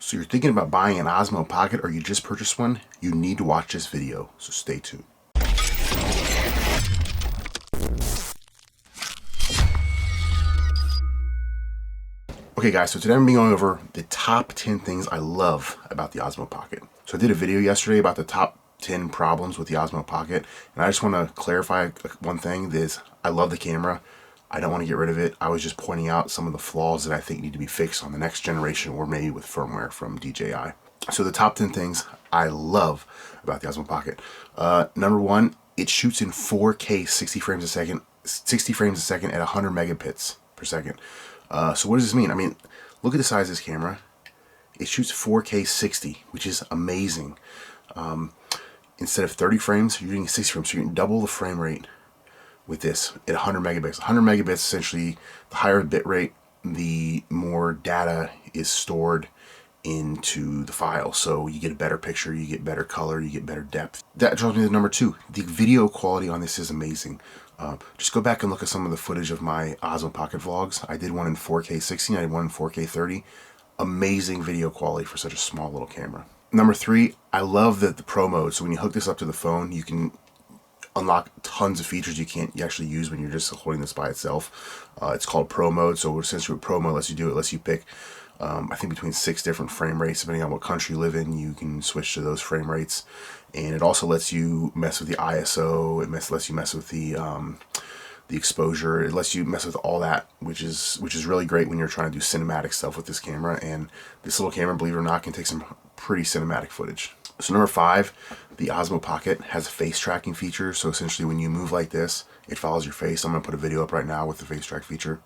So you're thinking about buying an Osmo Pocket or you just purchased one? You need to watch this video, so stay tuned. Okay guys, so today I'm going over the top 10 things I love about the Osmo Pocket. So I did a video yesterday about the top 10 problems with the Osmo Pocket, and I just want to clarify one thing. That is, I love the camera. I don't want to get rid of it. I was just pointing out some of the flaws that I think need to be fixed on the next generation or maybe with firmware from DJI. So the top 10 things I love about the Osmo Pocket. Number one, it shoots in 4K 60 frames a second at 100 megabits per second. So what does this mean? I mean, look at the size of this camera. It shoots 4K 60, which is amazing. Instead of 30 frames, you're getting 60 frames, so you can double the frame rate with this at 100 megabits. 100 megabits, essentially, the higher the bit rate, the more data is stored into the file. So you get a better picture, you get better color, you get better depth. That draws me to number two. The video quality on this is amazing. Just go back and look at some of the footage of my Osmo Pocket vlogs. I did one in 4K 60, I did one in 4K 30. Amazing video quality for such a small little camera. Number three, I love the Pro mode. So when you hook this up to the phone, you can unlock tons of features you can't actually use when you're just holding this by itself. It's called Pro mode. So essentially what Pro mode lets you do, it lets you pick I think between 6 different frame rates. Depending on what country you live in, you can switch to those frame rates. And it also lets you mess with the ISO. It lets you mess with the exposure. It lets you mess with all that, which is really great when you're trying to do cinematic stuff with this camera. And this little camera, believe it or not, can take some pretty cinematic footage. So number five, the Osmo Pocket has a face tracking feature. So essentially when you move like this, it follows your face. I'm going to put a video up right now with the face track feature.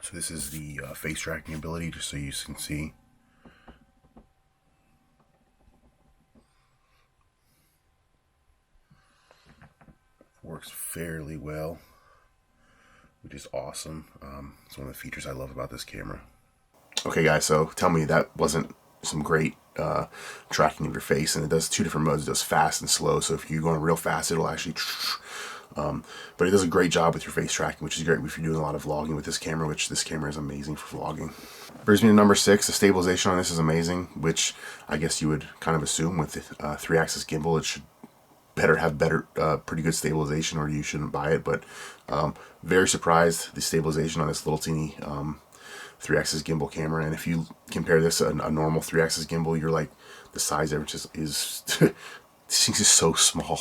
So this is the face tracking ability, just so you can see. Works fairly well, which is awesome. It's one of the features I love about this camera. Okay guys, so tell me that wasn't some great tracking of your face, and it does two different modes. It does fast and slow, so if you're going real fast, it'll actually but it does a great job with your face tracking, which is great if you're doing a lot of vlogging with this camera, which this camera is amazing for vlogging. Brings me to number six. The stabilization on this is amazing, which I guess you would kind of assume with the 3-axis gimbal it should have pretty good stabilization, or you shouldn't buy it. But very surprised the stabilization on this little teeny 3-axis gimbal camera. And if you compare this to a normal 3-axis gimbal, you're like, the size difference is this thing is so small.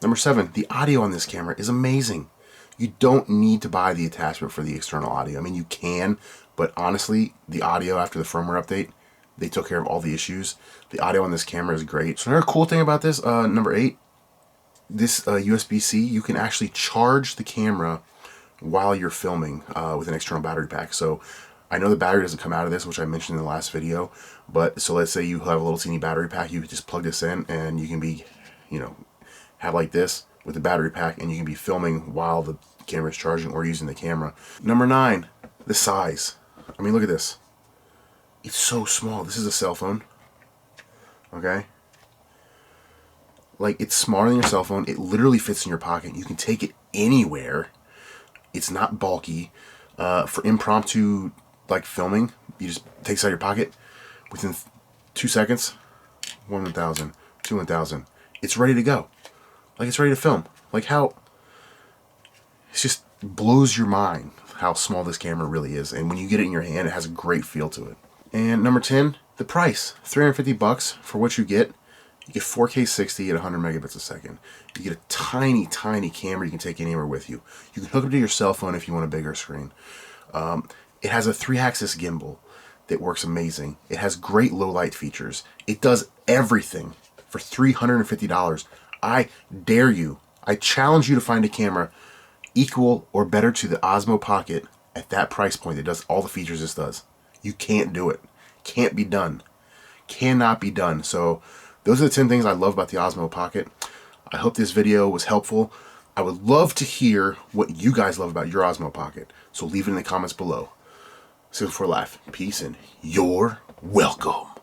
Number seven, the audio on this camera is amazing. You don't need to buy the attachment for the external audio. I mean, you can, but honestly, the audio after the firmware update, they took care of all the issues. The audio on this camera is great. So another cool thing about this, number eight, this USB-C, you can actually charge the camera while you're filming with an external battery pack. So I know the battery doesn't come out of this, which I mentioned in the last video, but so let's say you have a little teeny battery pack, you just plug this in and you can be, have like this with the battery pack, and you can be filming while the camera is charging or using the camera. Number nine, the size. I mean, look at this. It's so small. This is a cell phone. Okay? Like, it's smaller than your cell phone. It literally fits in your pocket. You can take it anywhere. It's not bulky. For impromptu, like, filming, you just take it out of your pocket. Within 2 seconds, 1,000, 2,000. It's ready to go. Like, it's ready to film. Like, how it just blows your mind how small this camera really is. And when you get it in your hand, it has a great feel to it. And number 10, the price. $350 for what you get. You get 4K 60 at 100 megabits a second. You get a tiny, tiny camera you can take anywhere with you. You can hook it to your cell phone if you want a bigger screen. It has a 3-axis gimbal that works amazing. It has great low light features. It does everything for $350. I dare you, I challenge you to find a camera equal or better to the Osmo Pocket at that price point that does all the features this does. You can't do it. Can't be done. Cannot be done. So those are the 10 things I love about the Osmo Pocket. I hope this video was helpful. I would love to hear what you guys love about your Osmo Pocket. So leave it in the comments below. See you before life. Peace and you're welcome.